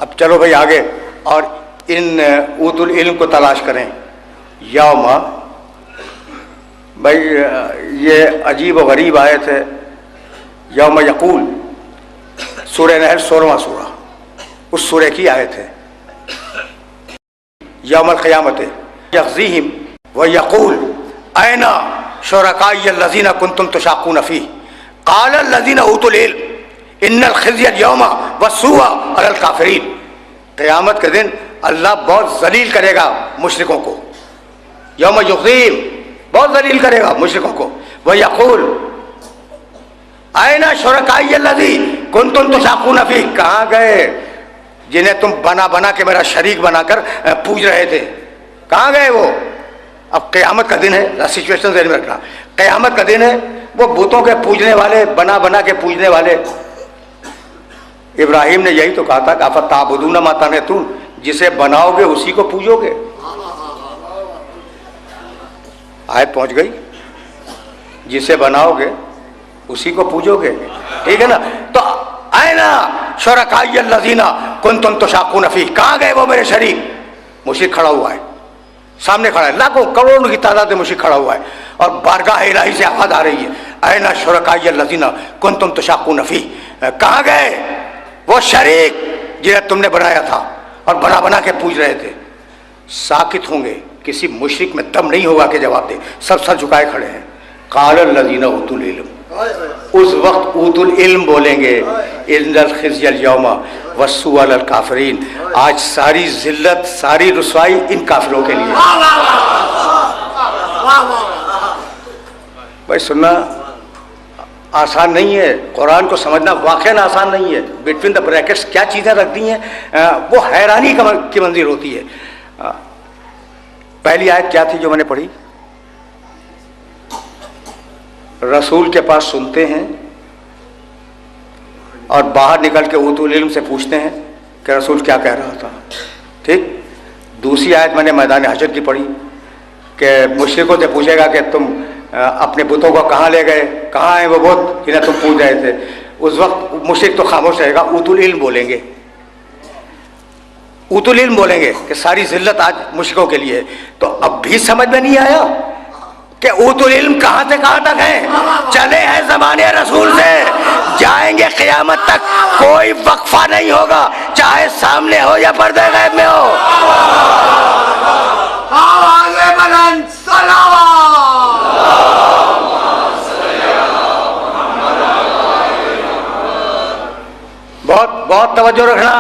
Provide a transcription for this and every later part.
अब चलो भाई आगे, और इन ऊतुल इल्म को तलाश करें। यौमा, भाई ये अजीब व गरीब आयत है। यौम यकूल, सूरह नहल 16वां सूरा, उस सूरह की आयत है। यौमल क़ियामत यख़ज़ीहिम व यक़ूल ऐना शुरकाई अल्लज़ीना कुंतुम तुशाक़ून फ़ीह क़ाल अल्लज़ीना ऊतुल इल्म इन्नल ख़िज़्य यौमा वस्सूअ अलल काफ़िरीन। क़यामत के दिन अल्लाह बहुत जलील करेगा मुशरिकों को। यौम यख़ज़ीहिम, बहुत जलील करेगा मुशरिकों को। व यक़ूल ऐना शुरकाई अल्लज़ी कुंतुम तुशाक़ून फ़ीह, कहाँ गए जिन्हें तुम बना बना के मेरा शरीक बनाकर पूज रहे थे, कहाँ गए वो? अब क़यामत का दिन है, सिचुएशन ज़हन में रखना। क़यामत का दिन है, वो बुतों के पूजने वाले, बना बना के पूजने वाले। इब्राहिम ने यही तो कहा था कि अफ़तअबुदून मा तनहितून, जिसे बनाओगे उसी को पूजोगे। आयत पहुंच गई, जिसे बनाओगे उसी को पूजोगे, ठीक है ना? तो ऐना शुरकाई अल्लज़ीना कुंतुम तुशाक़ून फ़ीह, कहाँ गए वो मेरे शरीक? मुशरिक खड़ा हुआ है, सामने खड़ा है, लाखों करोड़ों की तादाद में मुशरिक खड़ा हुआ है, और बारगाह इलाही से आवाज़ आ रही है, ऐना शुरकाई अल्लज़ीना कुंतुम तुशाक़ून फ़ीह, कहाँ गए वो शरीक जिन्हें तुमने बनाया था और बना बना के पूज रहे थे? साकित होंगे, किसी मुशरिक में दम नहीं होगा कि जवाब दे, सब सर झुकाए खड़े हैं। क़ाल अल्लज़ीना ऊतुल इल्म, उस वक्त ऊतुल इल्म बोलेंगे इन्नल ख़िज़्य यौमा वस्सूअ अलल काफ़िरीन, आज सारी जिल्लत, सारी रुसवाई इन काफिरों के लिए। भाई सुनना आसान नहीं है, कुरान को समझना वाक़ई आसान नहीं है। बिटवीन द ब्रैकेट्स क्या चीज़ें रख दी हैं, वो हैरानी की मंजिल होती है। पहली आयत क्या थी जो मैंने पढ़ी? रसूल के पास सुनते हैं और बाहर निकल के ऊतुल इल्म से पूछते हैं कि रसूल क्या कह रहा था, ठीक। दूसरी आयत मैंने मैदान हशर की पढ़ी कि मुशरिकों से पूछेगा कि तुम अपने बुतों को कहाँ ले गए, कहाँ हैं वो बुत जिन्हें तुम पूज रहे थे? उस वक्त मुशरिक तो खामोश रहेगा, ऊतुल इल्म बोलेंगे, ऊतुल इल्म बोलेंगे कि सारी जिल्लत आज मुशरिकों के लिए। तो अब भी समझ में नहीं आया कि ऊतुल इल्म कहाँ से कहाँ तक है? चले हैं ज़माने रसूल से, जाएंगे क़यामत तक, कोई वक्फा नहीं होगा, चाहे सामने हो या पर्दे गैब में हो। बहुत बहुत तवज्जो रखना,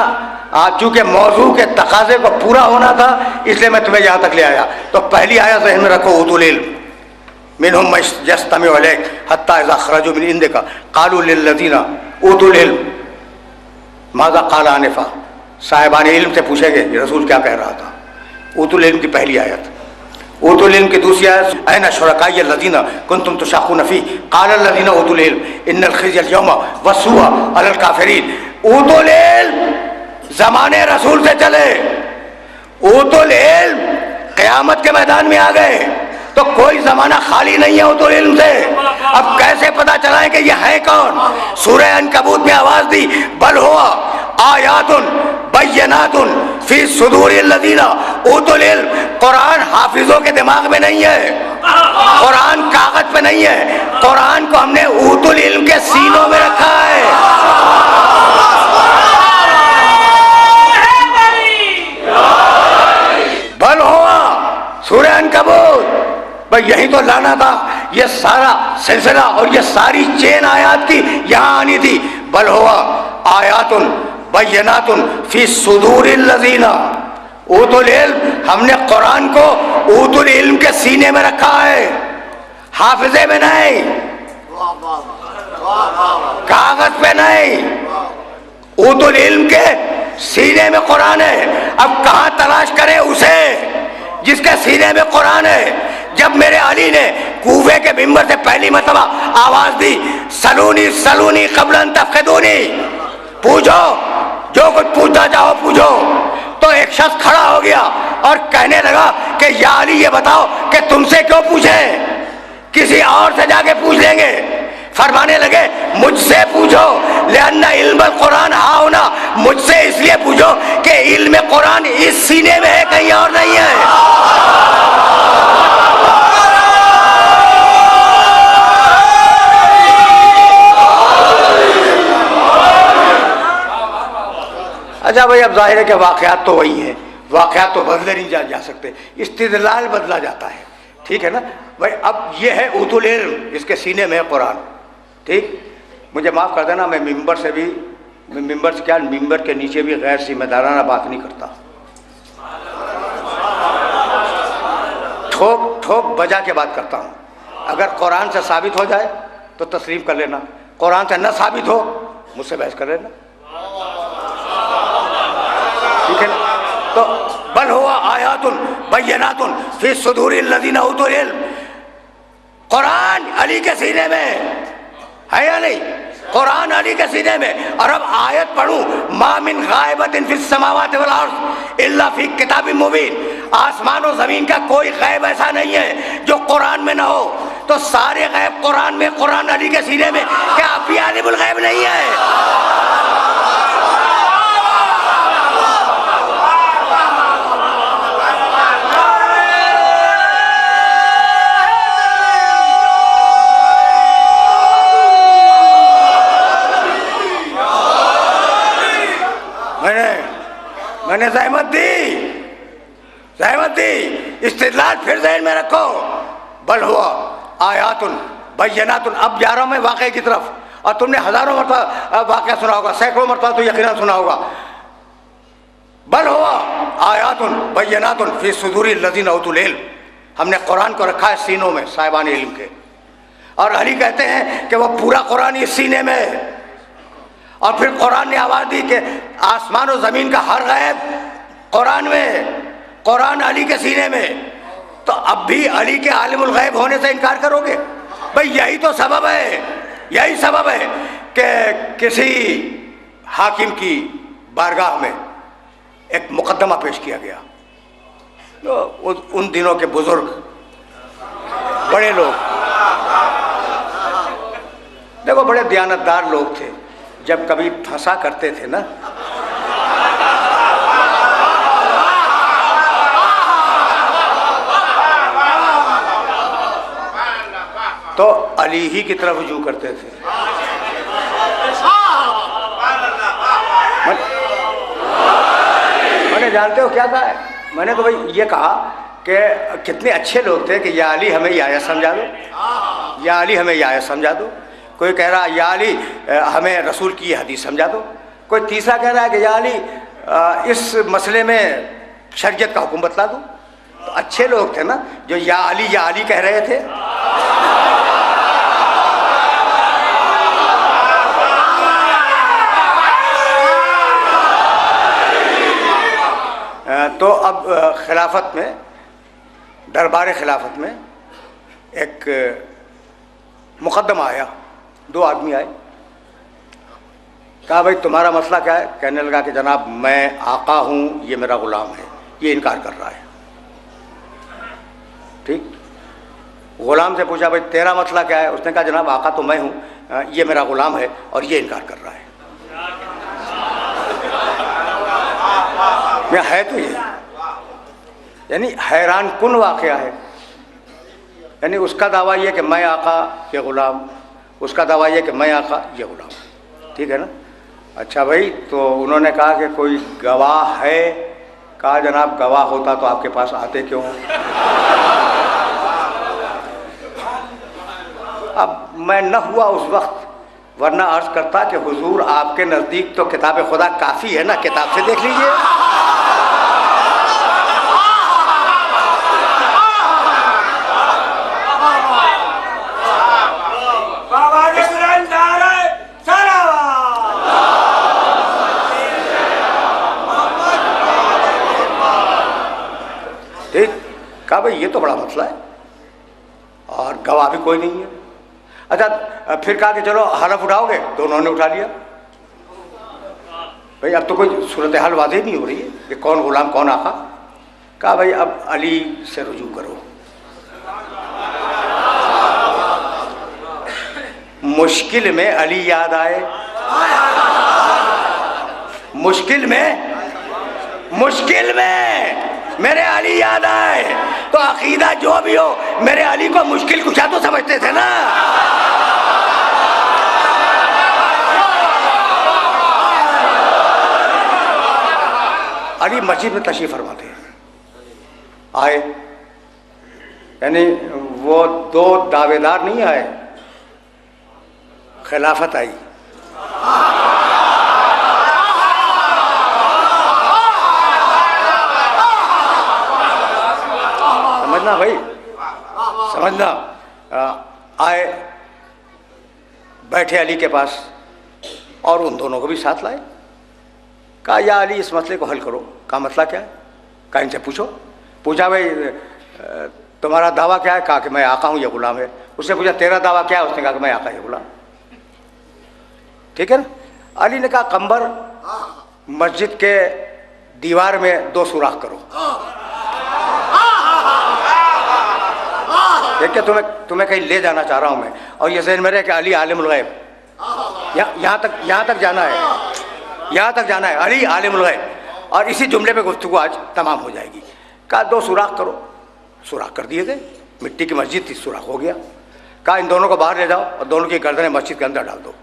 आज चूंकि मौजू के तकाजे को पूरा होना था इसलिए मैं तुम्हें यहाँ तक ले आया। तो पहली आयत ज़हन में रखो, ऊतुल इल्म मिनहुम मन यस्तमिउ अलैक हत्ता इज़ा खरजू मिन इंदिका क़ालू लिल्लज़ीना ऊतुल इल्म माज़ा क़ाल आनिफ़ा। साहिबान इल्म से पूछेंगे रसूल क्या कह रहा था। ऊतुल इल्म की पहली आयत। ऊतुल इल्म की दूसरी आयत ऐना शुरकाई अल्लज़ीना कुंतुम तुशाक़ून फ़ीह क़ाल अल्लज़ीना ऊतुल इल्म इन्नल ख़िज़्य यौमा वस्सूअ अलल काफ़िरीन। ऊतुल इल्म ज़माने रसूल से चले, ऊतुल इल्म क़यामत के मैदान में आ गए, तो कोई ज़माना खाली नहीं है ऊतुल इल्म से। अब कैसे पता चलाएं कि यह है कौन? सूरह अनकबूत में आवाज़ दी, बल हुआ आयातुन बय्यनातुन फी सुदूरिल लज़ीना ऊतुल इल्म। कुरान हाफिजों के दिमाग में नहीं है, कुरान कागज पे नहीं है, कुरान को हमने ऊतुल इल्म के सीनों में रखा है। बल हुआ सूरह अनकबूत, भाई यही तो लाना था, ये सारा सिलसिला और ये सारी चेन आयात की यहाँ आनी थी। बल हुआ आयातुन बय्यनातुन फी सुदूरिल लज़ीना ऊतुल इल्म, हमने कुरान को ऊतुल इल्म के सीने में रखा है, हाफिजे में नहीं, कागज पे नहीं, ऊतुल इल्म के सीने में कुरान है। अब कहाँ तलाश करें उसे जिसके सीने में कुरान है? जब मेरे अली ने कूफे के मिंबर से पहली मर्तबा आवाज दी, सलूनी सलूनी क़ब्ल तफ़क़िदूनी, पूछो जो कुछ पूछना चाहो पूछो, तो एक शख्स खड़ा हो गया और कहने लगा कि या अली ये बताओ कि तुमसे क्यों पूछे, किसी और से जाके पूछ लेंगे। फरमाने लगे मुझसे पूछो, लिअन्ना इल्मुल कुरान हाउना, मुझसे इसलिए पूछो इल्म कुरान इस सीने में है, कहीं और नहीं है। अच्छा भाई, अब जाहिर है कि वाक़यात तो वही हैं, वाक़यात तो बदले नहीं जा सकते, इस्तिदलाल बदला जाता है, ठीक है ना भाई। अब ये है उतुल इल्म, इसके सीने में है कुरान, ठीक। मुझे माफ़ कर देना, मैं मिंबर से क्या, मिंबर के नीचे भी गैर जिम्मेदाराना बात नहीं करता। ठोक ठोक बजा के बात करता हूँ। अगर कुरान से साबित हो जाए तो तस्लीम कर लेना, कुरान से न साबित हो मुझसे बहस कर लेना, ठीक है ना। तो बल हुआ आयातुन बय्यनातुन फी सुदूरिल लज़ीना उतुल इल्म, कुरान अली के सीने में है या नहीं? कुरान अली के सीने में। और अब आयत पढ़ूं, मा मिन गायबतिन फिस समावाति वल अर्ज़ इल्ला फी किताबिन मुबीन, आसमान और जमीन का कोई गैब ऐसा नहीं है जो कुरान में ना हो। तो सारे गैब कुरान में, कुरान अली के सीने में, क्या आप भी आलिमुल गैब नहीं है? मैंने ज़हमत दी, इस्तिदलाल फिर ज़हन में रखो। बल हुआ आयातुन बय्यनातुन। अब जा रहा हूँ मैं वाक़े की तरफ, और तुमने हज़ारों मरतबा वाक़या सुना होगा, सैकड़ों मरतबा तो यकीनन सुना होगा। बल हुआ आयातुन बय्यनातुन फी सुदूरिल लज़ीना उतुल इल्म, हमने कुरान को रखा है सीनों में साहिबान इल्म के। और अली कहते हैं कि वह पूरा कुरान इस सीने में है। और फिर कुरान ने आवाज़ दी कि आसमान और ज़मीन का हर गैब कुरान में, कुरान अली के सीने में। तो अब भी अली के आलिमुल गैब होने से इनकार करोगे? भाई यही तो सबब है, यही सबब है कि किसी हाकिम की बारगाह में एक मुकदमा पेश किया गया। तो उन दिनों के बुजुर्ग बड़े लोग, देखो बड़े दयानतदार लोग थे, जब कभी फंसा करते थे ना, तो अली ही की तरफ रुजू करते थे। मैंने जानते हो क्या कहा है? मैंने तो भाई ये कहा कि कितने अच्छे लोग थे कि या अली हमें ये आयत समझा दो, या अली हमें ये आयत समझा दो। कोई कह रहा है या अली हमें रसूल की ये हदीस समझा दो। कोई तीसरा कह रहा है कि या अली इस मसले में शरीयत का हुक्म बतला दो। तो अच्छे लोग थे ना जो या अली कह रहे थे। तो अब खिलाफत में, दरबार खिलाफत में एक मुकदमा आया, दो आदमी आए, कहा भाई तुम्हारा मसला क्या है? कहने लगा कि जनाब मैं आका हूँ, ये मेरा ग़ुलाम है, ये इनकार कर रहा है। ठीक, ग़ुलाम से पूछा भाई तेरा मसला क्या है? उसने कहा जनाब आका तो मैं हूँ, ये मेरा ग़ुलाम है और ये इनकार कर रहा है। मैं है तो ये, यानी हैरान कुन वाक़या है। यानी उसका दावा ये कि मैं आका ये ग़ुलाम, उसका दावा ये कि मैं आका ये ग़ुलाम। ठीक है ना? अच्छा भाई, तो उन्होंने कहा कि कोई गवाह है? कहा जनाब गवाह होता तो आपके पास आते क्यों? अब मैं न हुआ उस वक्त, वरना अर्ज़ करता कि हुजूर आपके नज़दीक तो किताब खुदा काफ़ी है ना, किताब से देख लीजिए। ठीक, कहा भाई ये तो बड़ा मसला है और गवाह भी कोई नहीं है। अच्छा, फिर कहा कि चलो हलफ उठाओगे? तो उन्होंने उठा लिया। भाई अब तो कोई सूरत हाल वाज़ेह नहीं हो रही है कि कौन ग़ुलाम कौन आका। कहा भाई अब अली से रुजू करो। मुश्किल में अली याद आए, मुश्किल में मुश्किल में मेरे अली याद आए तो अकीदा जो भी हो मेरे अली को मुश्किल कुशा तो समझते थे ना। अली मस्जिद में तशरीफ फरमाते आए, यानी वो दो दावेदार नहीं आए, खिलाफत आई। समझना भाई, समझना। आए, बैठे अली के पास और उन दोनों को भी साथ लाए। कहा या अली इस मसले को हल करो। कहा मसला क्या है? कहा इनसे पूछो। पूछा भाई तुम्हारा दावा क्या है? कहा कि मैं आका हूँ, ये गुलाम है। उसने पूछा तेरा दावा क्या है? उसने कहा कि मैं आका, ये गुलाम। ठीक है ना। अली ने कहा कंबर मस्जिद के दीवार में 2 सुराख करो। देखिए तुम्हें कहीं ले जाना चाह रहा हूं मैं, और ये ज़हन में रहे कि अली आलिमुल गैब, यहाँ तक जाना है, यहाँ तक जाना है, अली आलिमुल गैब। और इसी जुमले पे गुफ्तगू आज तमाम हो जाएगी। कहा 2 सुराख करो। सुराख कर दिए गए, मिट्टी की मस्जिद थी, सुराख हो गया। कहा इन दोनों को बाहर ले जाओ और दोनों की गर्दनें मस्जिद के अंदर डाल दो।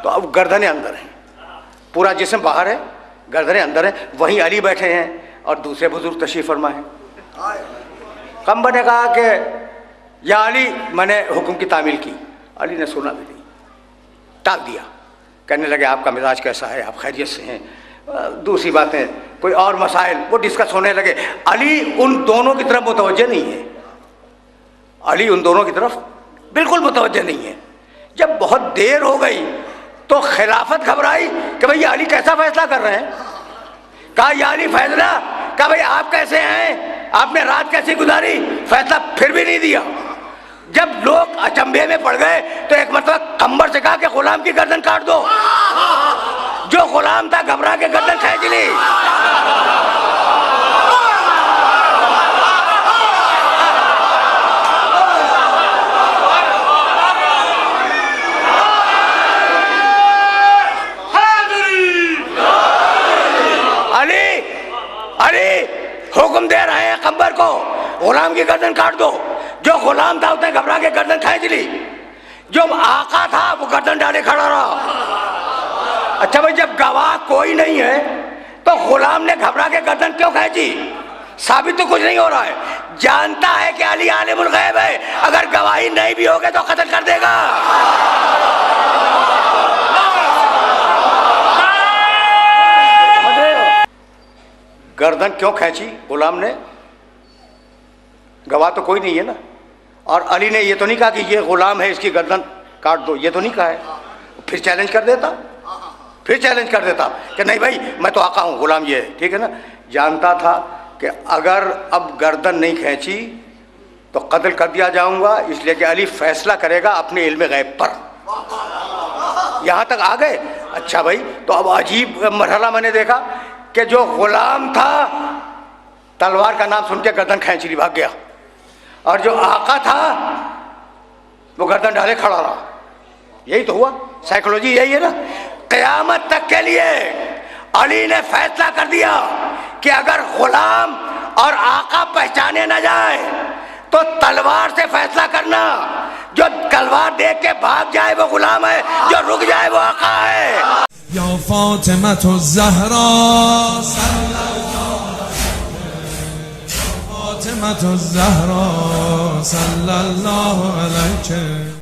तो अब गर्दनें अंदर हैं, पूरा जिस्म बाहर है, गर्दनें अंदर हैं। वहीं अली बैठे हैं और दूसरे बुजुर्ग तशरीफ फरमा हैं। कंबर ने कहा कि या अली, मैंने हुक्म की तामील की। अली ने सुना भी नहीं, टाल दिया। कहने लगे आपका मिजाज कैसा है, आप खैरियत से हैं, दूसरी बातें, कोई और मसाइल वो डिस्कस होने लगे। अली उन दोनों की तरफ मुतवज्जे नहीं है, अली उन दोनों की तरफ बिल्कुल मुतवज्जे नहीं है। जब बहुत देर हो गई तो खिलाफत घबराई कि भाई अली कैसा फैसला कर रहे हैं। कहा या अली फैसला। कहा भाई आप कैसे हैं, आपने रात कैसी गुजारी? फैसला फिर भी नहीं दिया। जब लोग अचंभे में पड़ गए तो एक मतलब कंबर से कहा कि गुलाम की गर्दन काट दो। जो गुलाम था घबरा के गर्दन खींच ली। अली हुक्म दे रहे हैं कंबर को, गुलाम की गर्दन काट दो। जो गुलाम था उसने घबरा के गर्दन खींच ली। जो आका था वो गर्दन डाले खड़ा रहा। अच्छा भाई, जब गवाह कोई नहीं है तो गुलाम ने घबरा के गर्दन क्यों खींची? साबित तो कुछ नहीं हो रहा है। जानता है कि अली आलिमुल गैब है, अगर गवाही नहीं भी होगी तो कत्ल कर देगा। गर्दन क्यों खींची गुलाम ने? गवाह तो कोई नहीं है ना। और अली ने ये तो नहीं कहा कि ये गुलाम है इसकी गर्दन काट दो, ये तो नहीं कहा है। फिर चैलेंज कर देता, कि नहीं भाई मैं तो आका हूँ, गुलाम ये है। ठीक है ना। जानता था कि अगर अब गर्दन नहीं खींची तो कत्ल कर दिया जाऊंगा, इसलिए कि अली फैसला करेगा अपने इल्म गैब पर। यहाँ तक आ गए। अच्छा भाई, तो अब अजीब मरहला मैंने देखा कि जो गुलाम था तलवार का नाम सुन के गर्दन खींच ली, भाग गया। और जो आका था वो गर्दन डाले खड़ा रहा। यही तो हुआ, साइकोलॉजी यही है ना। क़यामत तक के लिए अली ने फैसला कर दिया कि अगर गुलाम और आका पहचाने न जाए तो तलवार से फैसला करना। जो तलवार देख के भाग जाए वो गुलाम है, जो रुक जाए वो आका है। या फातिमा ज़हरा सल्लल्लाहु अलैहि